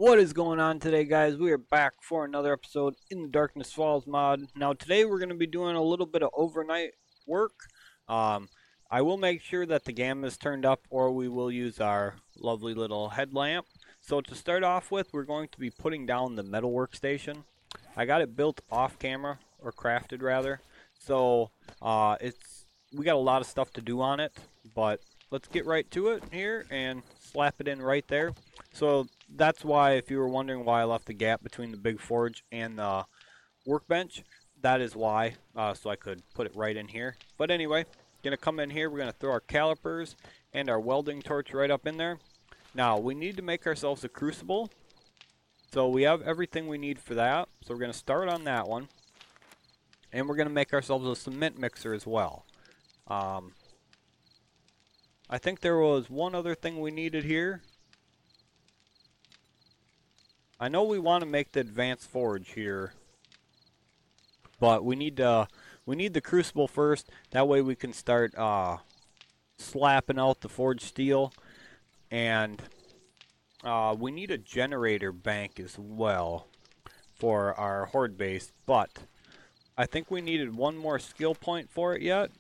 What is going on today, guys? We are back for another episode in the Darkness Falls mod. Now today we're going to be doing a little bit of overnight work. Um, I will make sure that the gamma is turned up, or we will use our lovely little headlamp. So to start off with, we're going to be putting down the metal workstation. I got it built off camera, or crafted rather. So we got a lot of stuff to do on it, but let's get right to it here and slap it in right there. So that's why, if you were wondering why I left the gap between the big forge and the workbench, that is why, so I could put it right in here. But anyway, gonna come in here, we're gonna throw our calipers and our welding torch right up in there. Now, we need to make ourselves a crucible. So we have everything we need for that. So we're gonna start on that one. And we're gonna make ourselves a cement mixer as well. I think there was one other thing we needed here. I know we want to make the advanced forge here, but we need the crucible first. That way we can start slapping out the forged steel, and we need a generator bank as well for our horde base. But I think we needed one more skill point for it yet.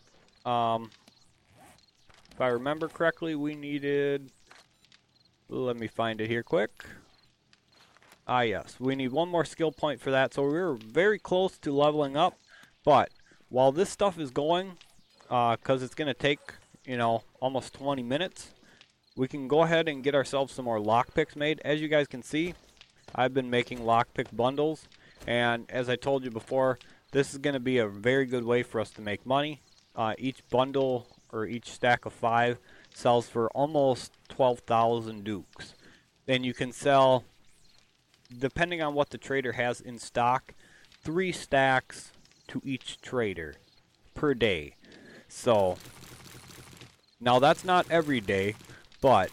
If I remember correctly, we needed. Let me find it here quick. Yes, we need one more skill point for that, so we're very close to leveling up. But while this stuff is going, because it's going to take, almost 20 minutes, we can go ahead and get ourselves some more lockpicks made. As you guys can see, I've been making lockpick bundles, and as I told you before, this is going to be a very good way for us to make money. Each bundle, or each stack of 5, sells for almost 12,000 dukes. Then you can sell, depending on what the trader has in stock, 3 stacks to each trader per day. So now that's not every day, but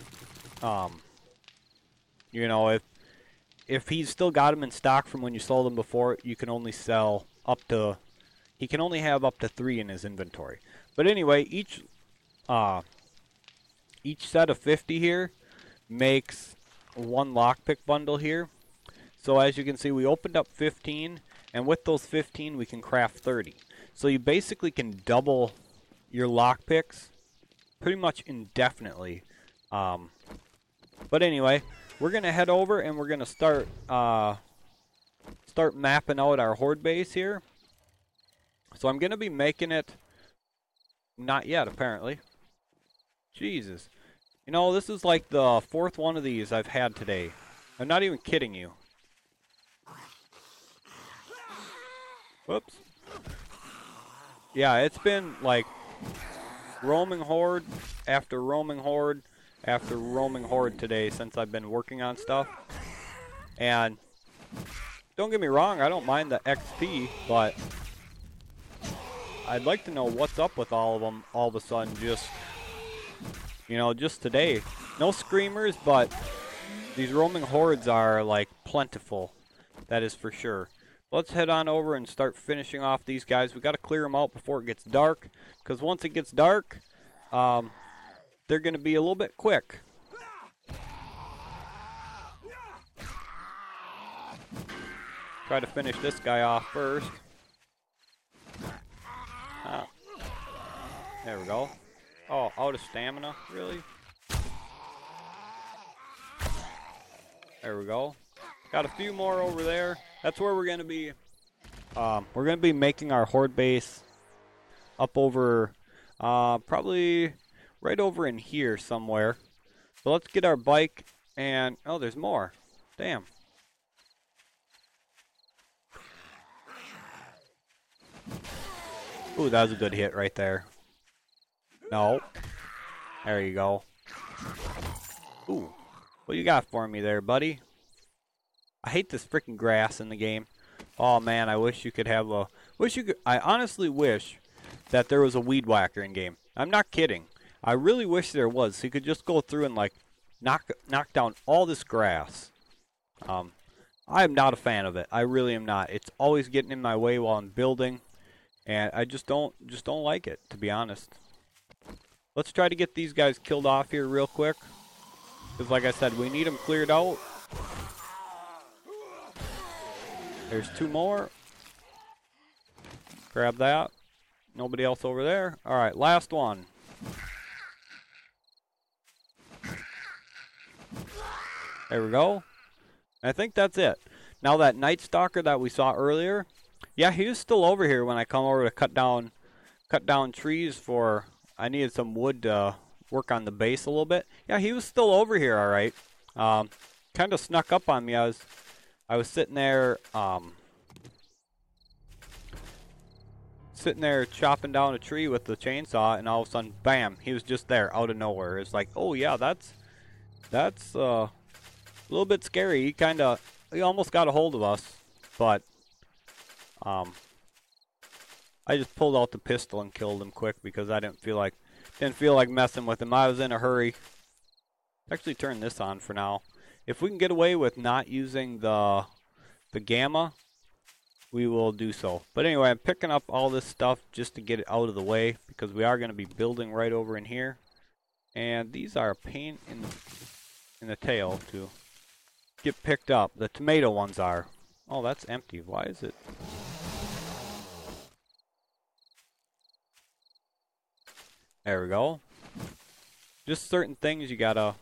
if he's still got them in stock from when you sold them before, you can only sell up to, he can only have up to 3 in his inventory. But anyway, each set of 50 here makes one lockpick bundle here. So as you can see, we opened up 15, and with those 15 we can craft 30. So you basically can double your lockpicks pretty much indefinitely. But anyway, we're gonna head over and we're gonna start mapping out our horde base here. So I'm gonna be making it. Not yet, apparently. Jesus. This is like the 4th one of these I've had today. I'm not even kidding you. Whoops. Yeah, it's been like roaming horde after roaming horde after roaming horde today since I've been working on stuff. And don't get me wrong, I don't mind the XP, but I'd like to know what's up with all of them all of a sudden, just today. No screamers, but these roaming hordes are like plentiful. That is for sure. Let's head on over and start finishing off these guys. We got to clear them out before it gets dark, because once it gets dark, they're going to be a little bit quick. Try to finish this guy off first. There we go. Oh, out of stamina? Really? There we go. Got a few more over there. That's where we're going to be. We're going to be making our horde base up over, probably right over in here somewhere. So let's get our bike and, oh, there's more. Damn. Ooh, that was a good hit right there. No. There you go. Ooh. What you got for me there, buddy? I hate this freaking grass in the game. Oh man, I wish you could have a... I honestly wish that there was a weed whacker in game. I'm not kidding. I really wish there was, so you could just go through and like knock down all this grass. I am not a fan of it. I really am not. It's always getting in my way while I'm building, and I just don't like it, to be honest. Let's try to get these guys killed off here real quick. Because like I said, we need them cleared out. There's 2 more. Grab that. Nobody else over there. Alright, last one. There we go. I think that's it. Now that Night Stalker that we saw earlier, yeah, he was still over here when I come over to cut down trees for, I needed some wood to work on the base a little bit. Yeah, he was still over here, alright. Kind of snuck up on me. I was sitting there, chopping down a tree with the chainsaw, and all of a sudden, bam, he was just there out of nowhere. It's like, oh yeah, that's a little bit scary. He almost got a hold of us, but I just pulled out the pistol and killed him quick because I didn't feel like messing with him. I was in a hurry. Actually, turn this on for now. If we can get away with not using the gamma, we will do so. But anyway, I'm picking up all this stuff just to get it out of the way because we are going to be building right over in here. And these are a pain in the tail to get picked up. The tomato ones are. Oh, that's empty. Why is it? There we go. Just certain things you gotta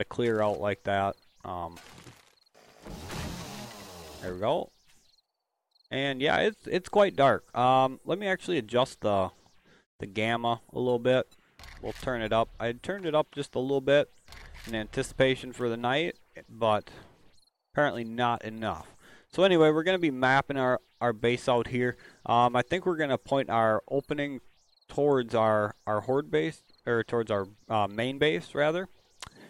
clear out like that. There we go. And yeah, it's quite dark. Let me actually adjust the gamma a little bit. We'll turn it up. I turned it up just a little bit in anticipation for the night, but apparently not enough. So anyway, we're going to be mapping our base out here. I think we're going to point our opening towards our Horde base, or towards our main base, rather.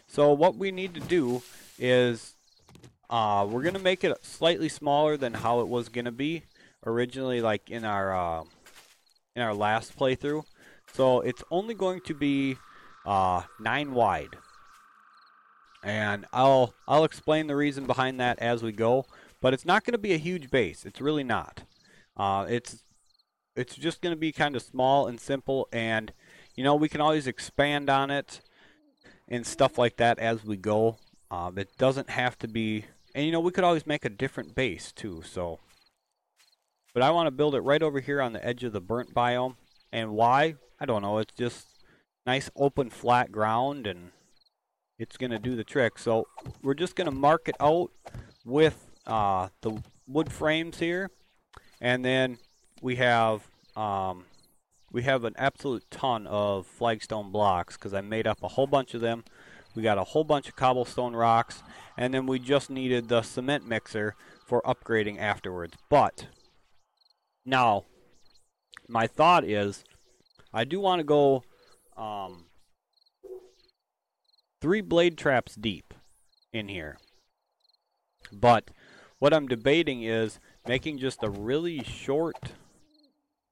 So what we need to do is we're going to make it slightly smaller than how it was going to be originally, like in our last playthrough. So it's only going to be 9 wide. And I'll explain the reason behind that as we go. But it's not going to be a huge base. It's really not. It's just going to be kind of small and simple, and you know, we can always expand on it and stuff like that as we go. It doesn't have to be, and you know, we could always make a different base too. So, but I want to build it right over here on the edge of the burnt biome. And why? I don't know. It's just nice open flat ground, and it's going to do the trick. So we're just going to mark it out with the wood frames here, and then we have an absolute ton of flagstone blocks because I made up a whole bunch of them. We got a whole bunch of cobblestone rocks, and then we just needed the cement mixer for upgrading afterwards. But now my thought is I do want to go 3 blade traps deep in here. But what I'm debating is making just a really short,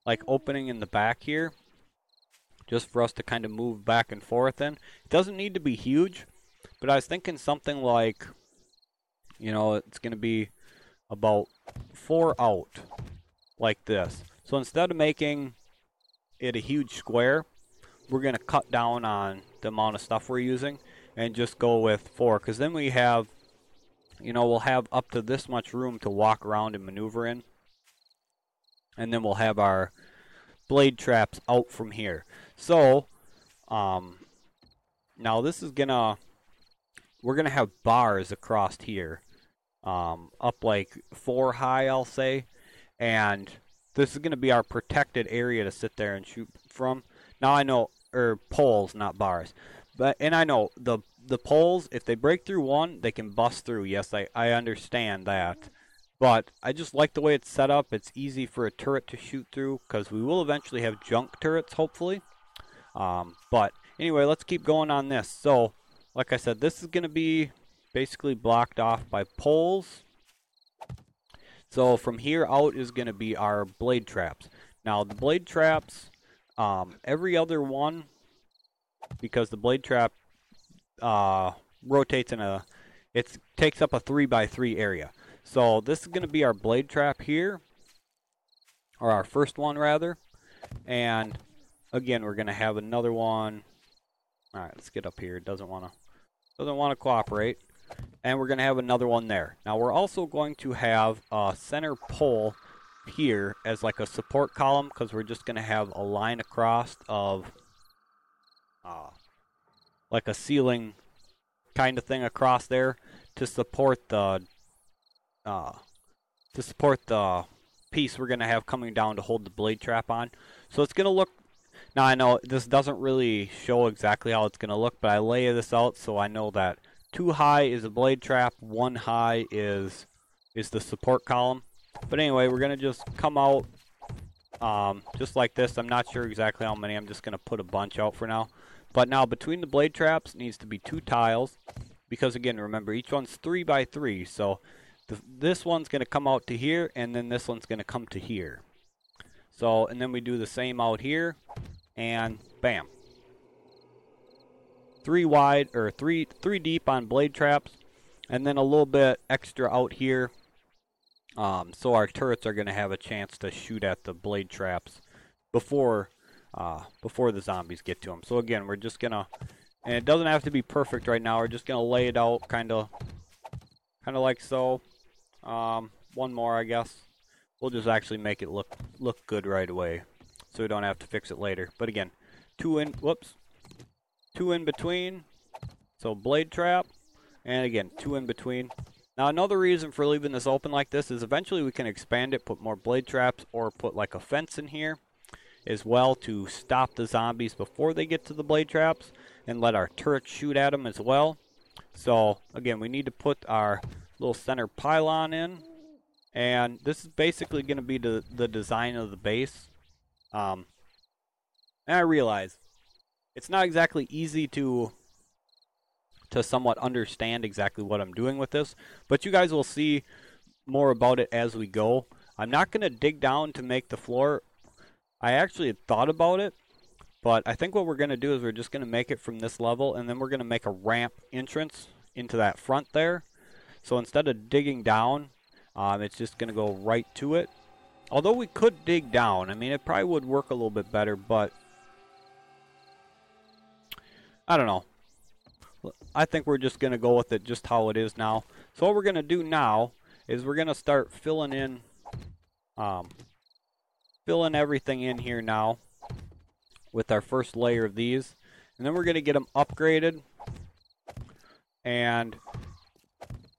like, opening in the back here, just for us to kind of move back and forth in. It doesn't need to be huge, but I was thinking something like, you know, it's going to be about 4 out, like this. So instead of making it a huge square, we're going to cut down on the amount of stuff we're using and just go with 4, because then we have, you know, we'll have up to this much room to walk around and maneuver in. And then we'll have our blade traps out from here. So, now this is we're gonna have bars across here. Up like 4 high, I'll say. And this is gonna be our protected area to sit there and shoot from. Now I know, poles, not bars. And I know, the poles, if they break through one, they can bust through. Yes, I understand that. But I just like the way it's set up. It's easy for a turret to shoot through, because we will eventually have junk turrets, hopefully. But anyway, let's keep going on this. So, like I said, this is going to be basically blocked off by poles. So from here out is going to be our blade traps. Now, the blade traps, every other one, because the blade trap rotates it takes up a 3x3 area. So this is going to be our blade trap here, or our first one rather. And again, we're going to have another one. All right, let's get up here. It doesn't want to cooperate. and we're going to have another one there. Now we're also going to have a center pole here as like a support column, because we're just going to have a line across of like a ceiling kind of thing across there to support the piece we're going to have coming down to hold the blade trap on. So it's going to look, now I know this doesn't really show exactly how it's going to look, but I lay this out so I know that 2 high is a blade trap, 1 high is the support column. But anyway, we're going to just come out just like this. I'm not sure exactly how many. I'm just going to put a bunch out for now. But now between the blade traps needs to be 2 tiles, because again, remember, each one's 3 by 3. So this one's going to come out to here, and then this one's going to come to here. So, and then we do the same out here, and bam. 3 wide, or 3 deep on blade traps, and then a little bit extra out here. So our turrets are going to have a chance to shoot at the blade traps before the zombies get to them. So again, we're just going to, and it doesn't have to be perfect right now, we're just going to lay it out kind of like so. One more, I guess. We'll just actually make it look good right away, so we don't have to fix it later. But again, 2 in between, so blade trap, and again, 2 in between. Now another reason for leaving this open like this is eventually we can expand it, put more blade traps, or put like a fence in here as well to stop the zombies before they get to the blade traps, and let our turrets shoot at them as well. So again, we need to put our little center pylon in, and this is basically going to be the design of the base. And I realize it's not exactly easy to somewhat understand exactly what I'm doing with this, but you guys will see more about it as we go. I'm not going to dig down to make the floor. I actually had thought about it, but I think what we're going to do is we're just going to make it from this level, and then we're going to make a ramp entrance into that front there. So instead of digging down, it's just going to go right to it. Although we could dig down. I mean, it probably would work a little bit better, but I don't know. I think we're just going to go with it just how it is now. So what we're going to do now is we're going to start filling in everything in here now with our first layer of these. And then we're going to get them upgraded and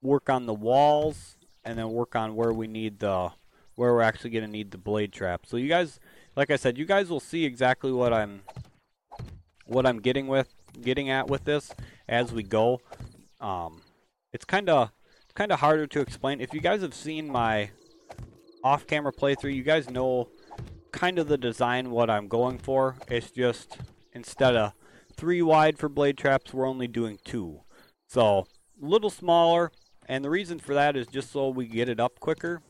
work on the walls, and then work on where we're actually going to need the blade trap. So you guys, like I said, you guys will see exactly what I'm getting at with this as we go. It's kind of harder to explain. If you guys have seen my off-camera playthrough, you guys know kind of the design, what I'm going for. It's just instead of 3 wide for blade traps, we're only doing 2. So a little smaller, and the reason for that is just so we get it up quicker.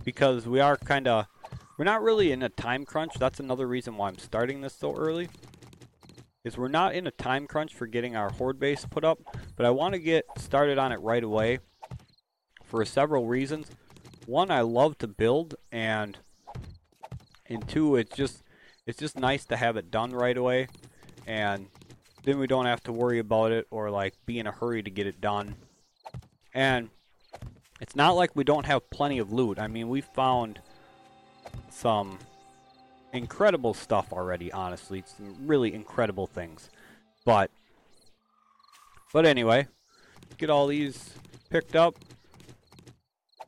Because we're not really in a time crunch. That's another reason why I'm starting this so early, is we're not in a time crunch for getting our horde base put up, but I want to get started on it right away for several reasons. One, I love to build, and 2, it's just nice to have it done right away, and then we don't have to worry about it or like be in a hurry to get it done. And it's not like we don't have plenty of loot. I mean, we found some incredible stuff already, honestly. Some really incredible things. But anyway, get all these picked up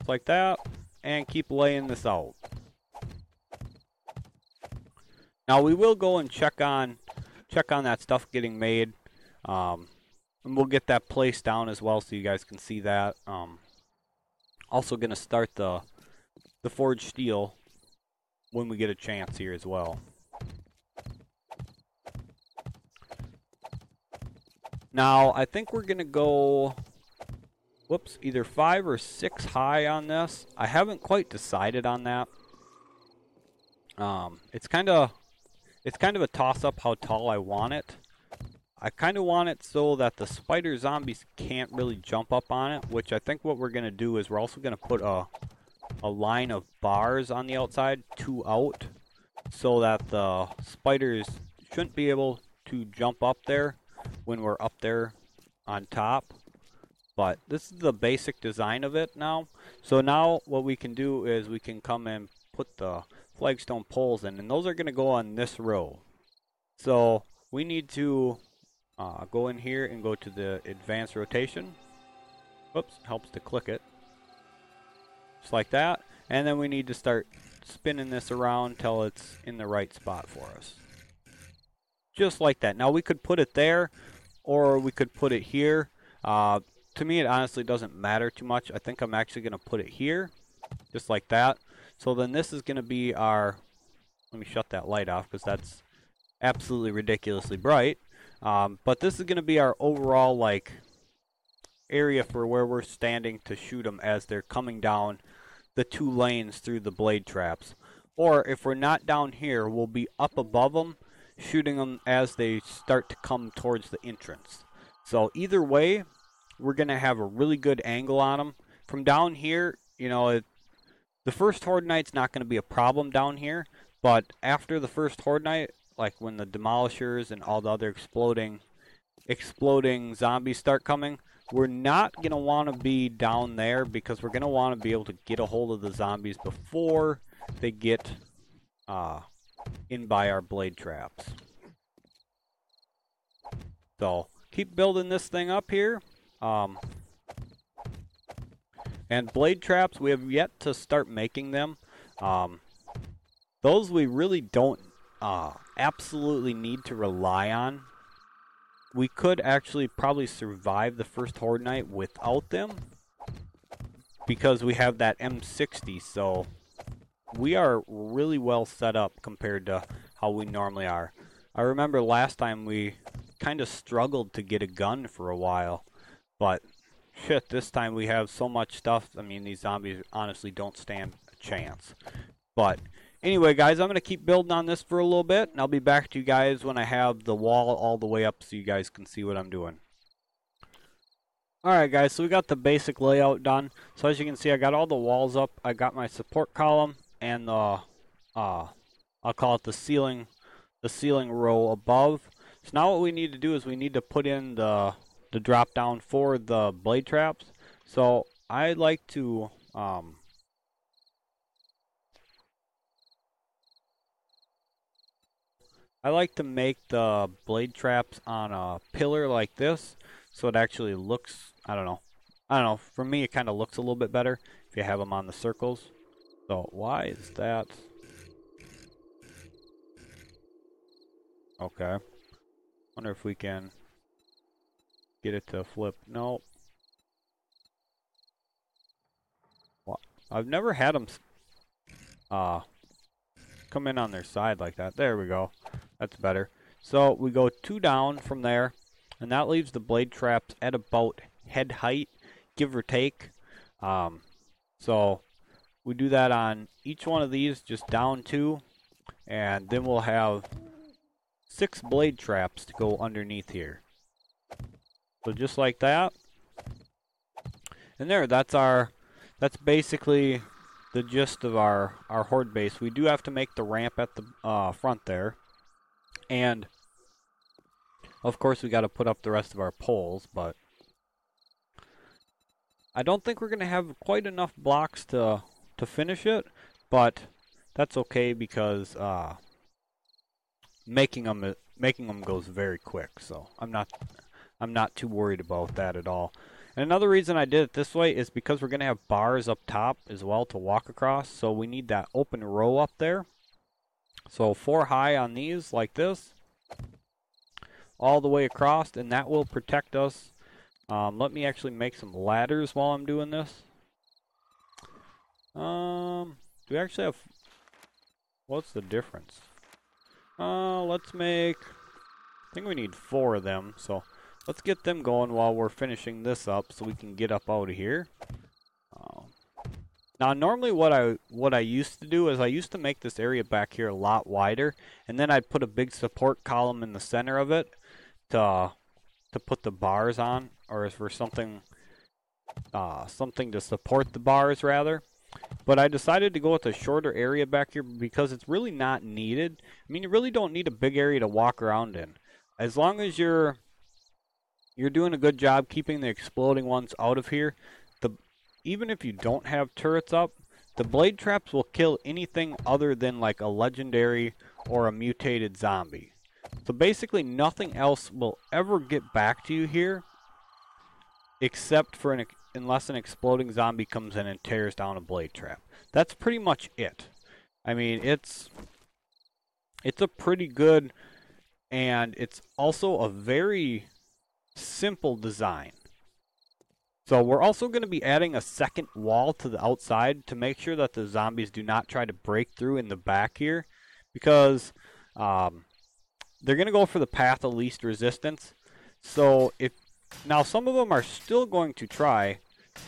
like that and keep laying this out. Now we will go and check on that stuff getting made. And we'll get that place down as well so you guys can see that. Also going to start the forged steel when we get a chance here as well. Now, I think we're going to go, either 5 or 6 high on this. I haven't quite decided on that. It's kind of a toss-up how tall I want it. I kind of want it so that the spider zombies can't really jump up on it, which I think what we're going to do is we're also going to put a line of bars on the outside, 2 out, so that the spiders shouldn't be able to jump up there. when we're up there on top. But this is the basic design of it now. So now what we can do is we can come and put the flagstone poles in, and those are going to go on this row. So we need to go in here and go to the advanced rotation. Whoops, helps to click it. Just like that. And then we need to start spinning this around till it's in the right spot for us. Just like that. Now we could put it there, or we could put it here. To me, it honestly doesn't matter too much. I think I'm actually going to put it here, just like that. So then this is going to be our... Let me shut that light off because that's absolutely ridiculously bright. But this is going to be our overall like area for where we're standing to shoot them as they're coming down the 2 lanes through the blade traps. Or if we're not down here, we'll be up above them, shooting them as they start to come towards the entrance. So either way, we're going to have a really good angle on them. From down here, you know, the first Horde Night's not going to be a problem down here, but after the first Horde Night, like when the Demolishers and all the other exploding zombies start coming, we're not going to want to be down there because we're going to want to be able to get a hold of the zombies before they get in by our blade traps. So keep building this thing up here. And blade traps, we have yet to start making them. Those we really don't absolutely need to rely on. We could actually probably survive the first Horde Night without them because we have that M60, so we are really well set up compared to how we normally are. I remember last time we kind of struggled to get a gun for a while, but shit, this time we have so much stuff. I mean, these zombies honestly don't stand a chance. But anyway, guys, I'm going to keep building on this for a little bit, and I'll be back to you guys when I have the wall all the way up so you guys can see what I'm doing. Alright, guys, so we got the basic layout done. So as you can see, I got all the walls up. I got my support column and the, I'll call it the ceiling row above. So now what we need to do is we need to put in the drop down for the blade traps. So I like to make the blade traps on a pillar like this, so it actually looks, I don't know, for me it kind of looks a little bit better if you have them on the circles. So why is that? Okay. Wonder if we can get it to flip. No. Well, I've never had them come in on their side like that. There we go. That's better. So we go 2 down from there, and that leaves the blade traps at about head height, give or take. So we do that on each one of these, just down 2, and then we'll have 6 blade traps to go underneath here. So just like that. And there, that's basically the gist of our Horde base. We do have to make the ramp at the front there. And of course we got to put up the rest of our poles, but I don't think we're going to have quite enough blocks to finish it, but that's okay because making them goes very quick, so I'm not too worried about that at all. And another reason I did it this way is because we're going to have bars up top as well to walk across, so we need that open row up there. So 4 high on these like this, all the way across, and that will protect us. Let me actually make some ladders while I'm doing this. Do we actually have... What's the difference? Let's make... I think we need 4 of them, so let's get them going while we're finishing this up so we can get up out of here. Now, normally what I used to do is I used to make this area back here a lot wider, and then I'd put a big support column in the center of it to put the bars on, or for something to support the bars rather. But I decided to go with a shorter area back here because it's really not needed. I mean, you really don't need a big area to walk around in. As long as you're You're doing a good job keeping the exploding ones out of here. The Even if you don't have turrets up, the blade traps will kill anything other than like a legendary or a mutated zombie. So basically nothing else will ever get back to you here except for unless an exploding zombie comes in and tears down a blade trap. That's pretty much it. I mean, it's a pretty good, and it's also a very simple design. So we're also going to be adding a second wall to the outside to make sure that the zombies do not try to break through in the back here, because they're going to go for the path of least resistance. So now some of them are still going to try.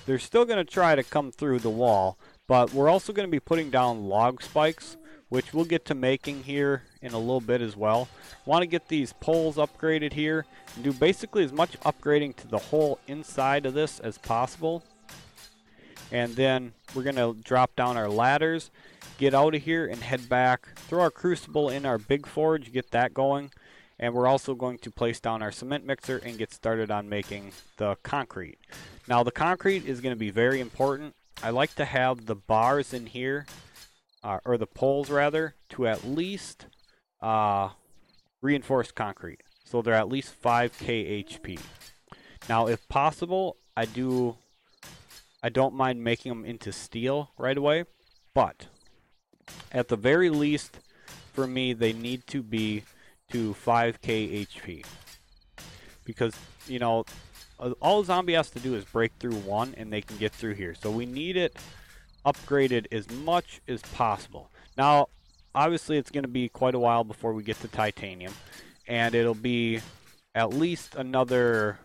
They're still going to try to come through the wall, but we're also going to be putting down log spikes, which we'll get to making here in a little bit as well. Want to get these poles upgraded here and do basically as much upgrading to the whole inside of this as possible. And then we're going to drop down our ladders, get out of here and head back, throw our crucible in our big forge, get that going. And we're also going to place down our cement mixer and get started on making the concrete. Now the concrete is going to be very important. I like to have the bars in here, or the poles rather, to at least reinforced concrete. So they're at least 5k HP. Now if possible, I don't mind making them into steel right away, but at the very least, for me, they need to be to 5k HP. Because, you know, all a zombie has to do is break through one and they can get through here. So we need it upgraded as much as possible. Now, obviously it's going to be quite a while before we get to titanium, and it'll be at least another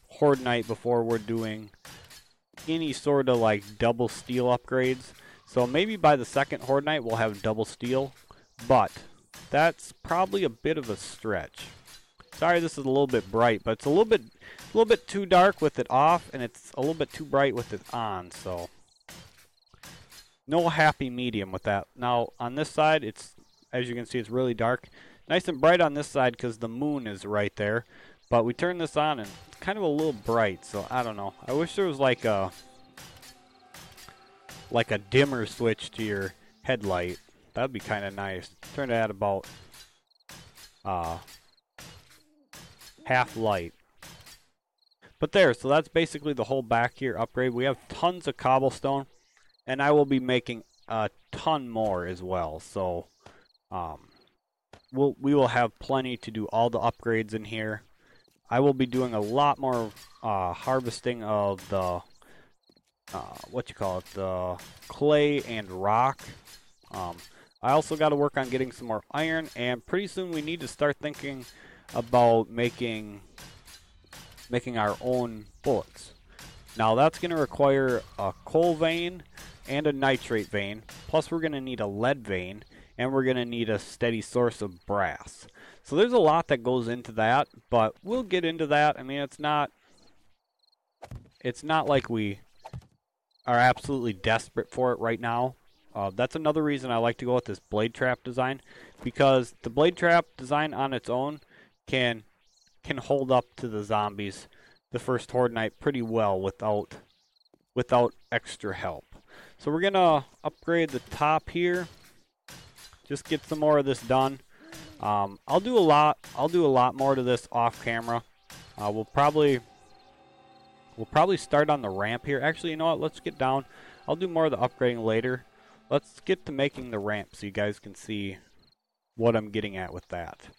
Horde night before we're doing any sort of like double steel upgrades. So maybe by the second Horde night we'll have double steel, but that's probably a bit of a stretch. Sorry, this is a little bit bright, but it's a little bit too dark with it off, and it's a little bit too bright with it on. So no happy medium with that. Now on this side, it's, as you can see, it's really dark. Nice and bright on this side because the moon is right there. But we turn this on and it's kind of a little bright, so I don't know. I wish there was like a dimmer switch to your headlight. That'd be kind of nice. Turn it at about half light. But there, so that's basically the whole back here upgrade. We have tons of cobblestone, and I will be making a ton more as well. So we will have plenty to do all the upgrades in here. I will be doing a lot more harvesting of the the clay and rock. I also got to work on getting some more iron, and pretty soon we need to start thinking about making our own bullets. Now that's going to require a coal vein and a nitrate vein, plus we're going to need a lead vein, and we're going to need a steady source of brass. So there's a lot that goes into that, but we'll get into that. I mean, it's not like we are absolutely desperate for it right now. That's another reason I like to go with this blade trap design, because the blade trap design on its own can hold up to the zombies the first Horde night pretty well without extra help. So we're gonna upgrade the top here. Just get some more of this done. I'll do a lot more to this off camera. We'll probably start on the ramp here. Actually, you know what? Let's get down. I'll do more of the upgrading later. Let's get to making the ramp so you guys can see what I'm getting at with that.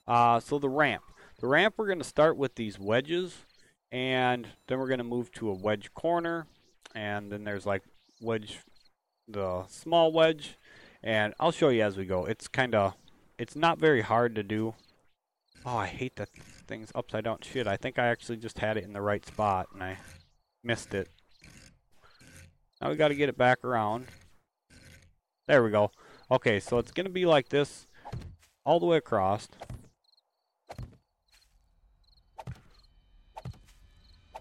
So the ramp. The ramp, we're going to start with these wedges, and then we're going to move to a wedge corner, and then there's like the small wedge, and I'll show you as we go. It's not very hard to do. Oh, I hate that thing's upside down. Shit, I think I actually just had it in the right spot, and I missed it. Now we got to get it back around. There we go. Okay, so it's going to be like this all the way across.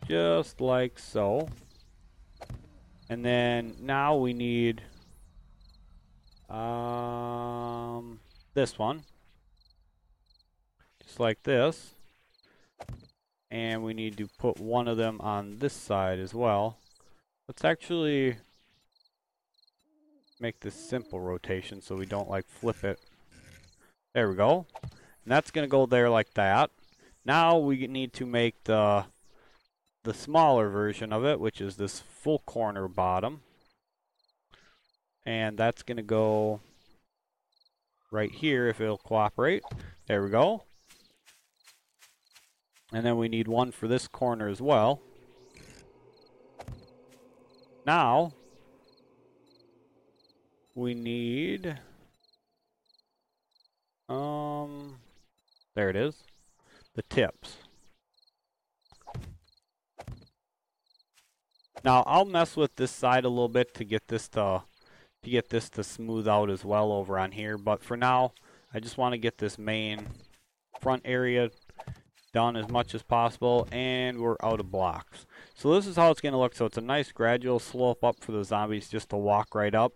Just like so. And then now we need this one. Just like this. and we need to put one of them on this side as well. Let's actually make this simple rotation so we don't like flip it. There we go. And that's going to go there like that. Now we need to make the smaller version of it, which is this full corner bottom. And that's going to go right here if it'll cooperate. There we go. And then we need one for this corner as well. Now we need there it is. The tips. Now I'll mess with this side a little bit to get this to smooth out as well over on here, but for now I just want to get this main front area done as much as possible, and we're out of blocks. So this is how it's going to look. So it's a nice gradual slope up for the zombies just to walk right up.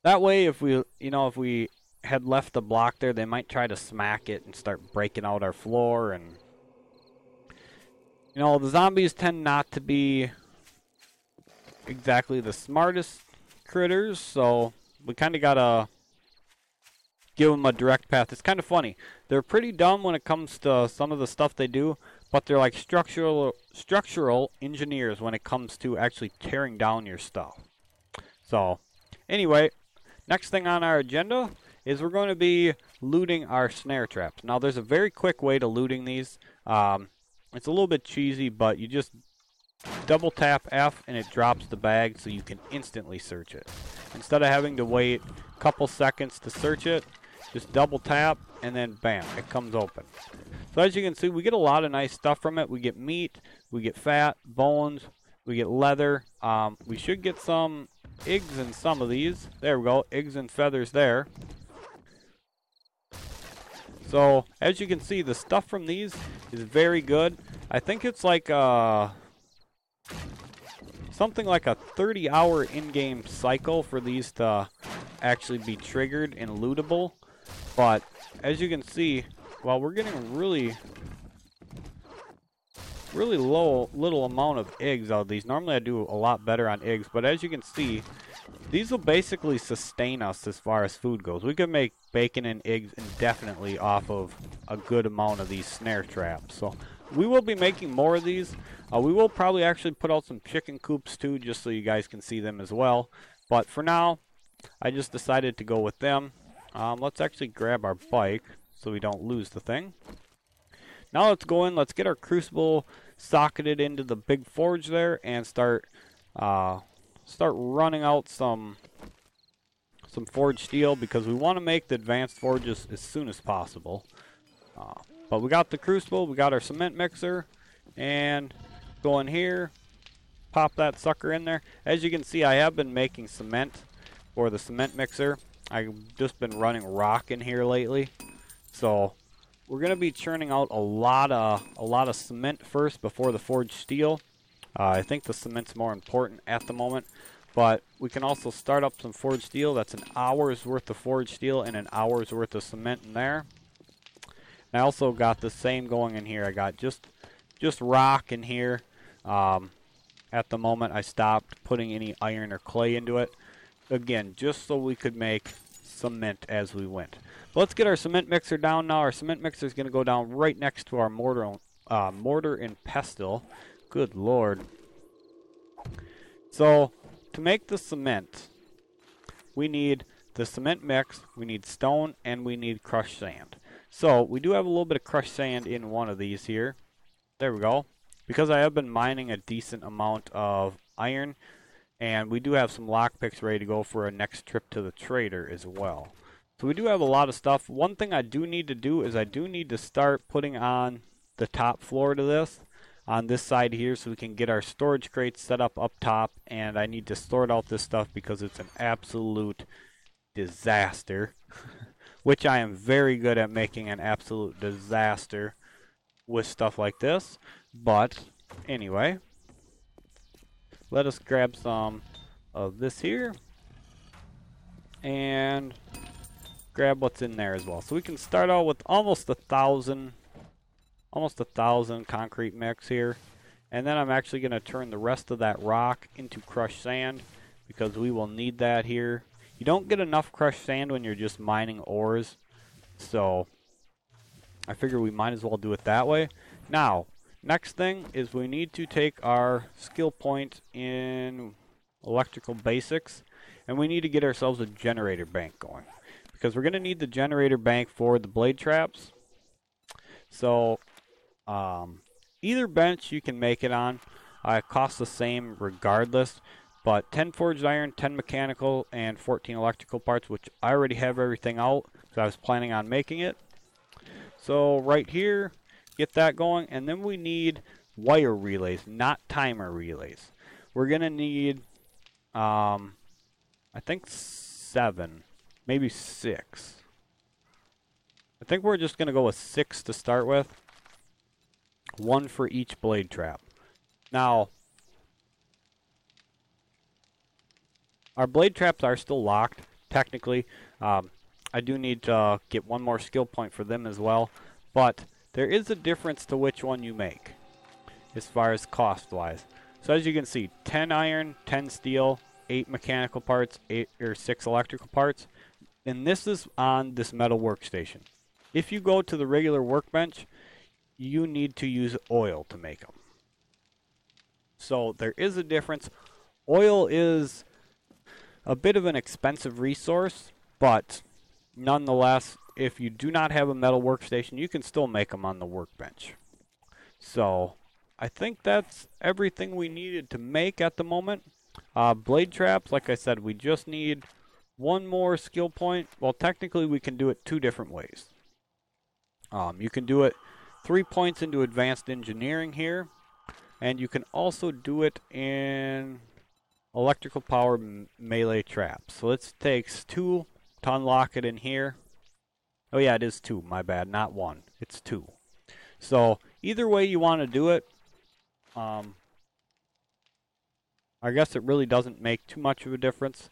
That way if we had left the block there, they might try to smack it and start breaking out our floor, and the zombies tend not to be exactly the smartest critters, so we kind of gotta give them a direct path. It's kind of funny. They're pretty dumb when it comes to some of the stuff they do, but they're like structural engineers when it comes to actually tearing down your stuff. So, anyway, next thing on our agenda is we're going to be looting our snare traps. Now, there's a very quick way to looting these. It's a little bit cheesy, but you just double tap F and it drops the bag so you can instantly search it. Instead of having to wait a couple seconds to search it, just double tap and then bam, it comes open. So as you can see, we get a lot of nice stuff from it. We get meat, we get fat, bones, we get leather. We should get some eggs in some of these. There we go, eggs and feathers there. So as you can see, the stuff from these is very good. I think it's like something like a 30-hour in-game cycle for these to actually be triggered and lootable. But as you can see, well, we're getting really little amount of eggs out of these. Normally I do a lot better on eggs, but as you can see, these will basically sustain us as far as food goes. We can make bacon and eggs indefinitely off of a good amount of these snare traps. So we will be making more of these. We will probably actually put out some chicken coops too, just so you guys can see them as well. But for now, I just decided to go with them. Let's actually grab our bike so we don't lose the thing. Now let's go in, let's get our crucible socketed into the big forge there and start running out some forged steel, because we want to make the advanced forges as soon as possible. But we got the crucible, we got our cement mixer, and go in here, pop that sucker in there. As you can see, I have been making cement for the cement mixer. I've just been running rock in here lately, so we're going to be churning out a lot of cement first before the forged steel. I think the cement's more important at the moment, but we can also start up some forged steel. That's an hour's worth of forged steel and an hour's worth of cement in there. I also got the same going in here. I got just rock in here. At the moment, I stopped putting any iron or clay into it. Again, just so we could make cement as we went. But let's get our cement mixer down now. Our cement mixer is going to go down right next to our mortar and pestle. Good Lord. So, to make the cement, we need the cement mix, we need stone, and we need crushed sand. So, we do have a little bit of crushed sand in one of these here. There we go. Because I have been mining a decent amount of iron, and we do have some lockpicks ready to go for a next trip to the trader as well. So we do have a lot of stuff. One thing I do need to do is I do need to start putting on the top floor to this, on this side here, so we can get our storage crates set up top, and I need to sort out this stuff because it's an absolute disaster. Which I am very good at making an absolute disaster with stuff like this. But anyway, let us grab some of this here and grab what's in there as well. So we can start out with almost 1,000 almost 1,000 concrete mix here. And then I'm actually going to turn the rest of that rock into crushed sand because we will need that here. You don't get enough crushed sand when you're just mining ores, so I figure we might as well do it that way. Now, next thing is we need to take our skill point in electrical basics, and we need to get ourselves a generator bank going because we're going to need the generator bank for the blade traps. So either bench you can make it on. It costs the same regardless, but 10 forged iron, 10 mechanical, and 14 electrical parts, which I already have everything out, so I was planning on making it. So right here, get that going, and then we need wire relays, not timer relays. We're going to need, I think 7, maybe 6. I think we're just going to go with 6 to start with. 1 for each blade trap. Now, our blade traps are still locked, technically. I do need to get 1 more skill point for them as well, but there is a difference to which one you make as far as cost-wise. So as you can see, 10 iron, 10 steel, 8 mechanical parts, 8 or 6 electrical parts, and this is on this metal workstation. If you go to the regular workbench, you need to use oil to make them. So there is a difference. Oil is a bit of an expensive resource, but nonetheless, if you do not have a metal workstation, you can still make them on the workbench. So I think that's everything we needed to make at the moment. Blade traps, like I said, we just need 1 more skill point. Well, technically we can do it 2 different ways. You can do it 3 points into advanced engineering here, and you can also do it in electrical power melee traps. So it takes 2 to unlock it in here. Oh yeah, it is 2, my bad, not 1. It's 2. So either way you want to do it, I guess it really doesn't make too much of a difference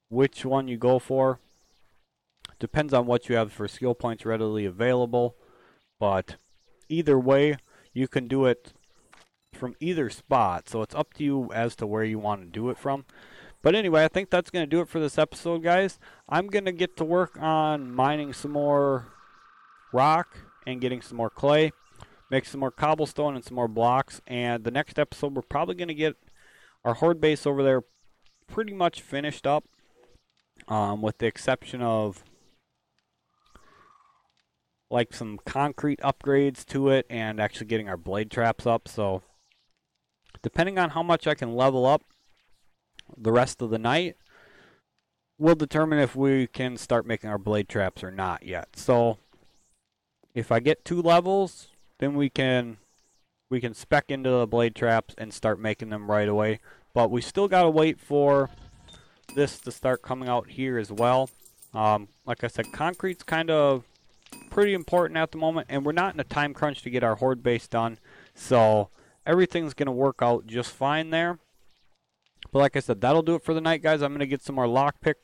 which one you go for. Depends on what you have for skill points readily available, but either way you can do it from either spot, so it's up to you as to where you want to do it from. But anyway, I think that's going to do it for this episode, guys. I'm going to get to work on mining some more rock and getting some more clay, make some more cobblestone and some more blocks, and the next episode we're probably going to get our horde base over there pretty much finished up, with the exception of like some concrete upgrades to it and actually getting our blade traps up. So depending on how much I can level up the rest of the night will determine if we can start making our blade traps or not yet. So if I get 2 levels, then we can spec into the blade traps and start making them right away. But we still got to wait for this to start coming out here as well. Like I said, concrete's kind of pretty important at the moment, and we're not in a time crunch to get our horde base done, so everything's going to work out just fine there. But like I said, that'll do it for the night, guys. I'm going to get some more lockpick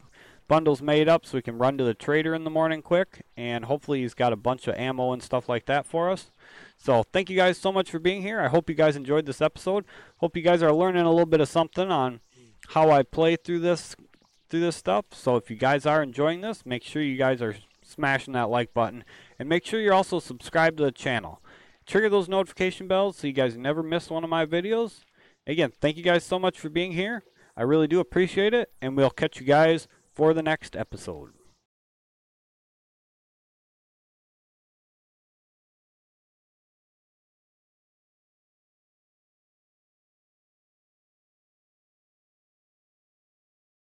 bundles made up so we can run to the trader in the morning quick, and hopefully he's got a bunch of ammo and stuff like that for us. So thank you guys so much for being here. I hope you guys enjoyed this episode. Hope you guys are learning a little bit of something on how I play through this stuff. So if you guys are enjoying this, make sure you guys are smashing that like button, and make sure you're also subscribed to the channel. Trigger those notification bells so you guys never miss one of my videos. Again, thank you guys so much for being here. I really do appreciate it, and we'll catch you guys for the next episode.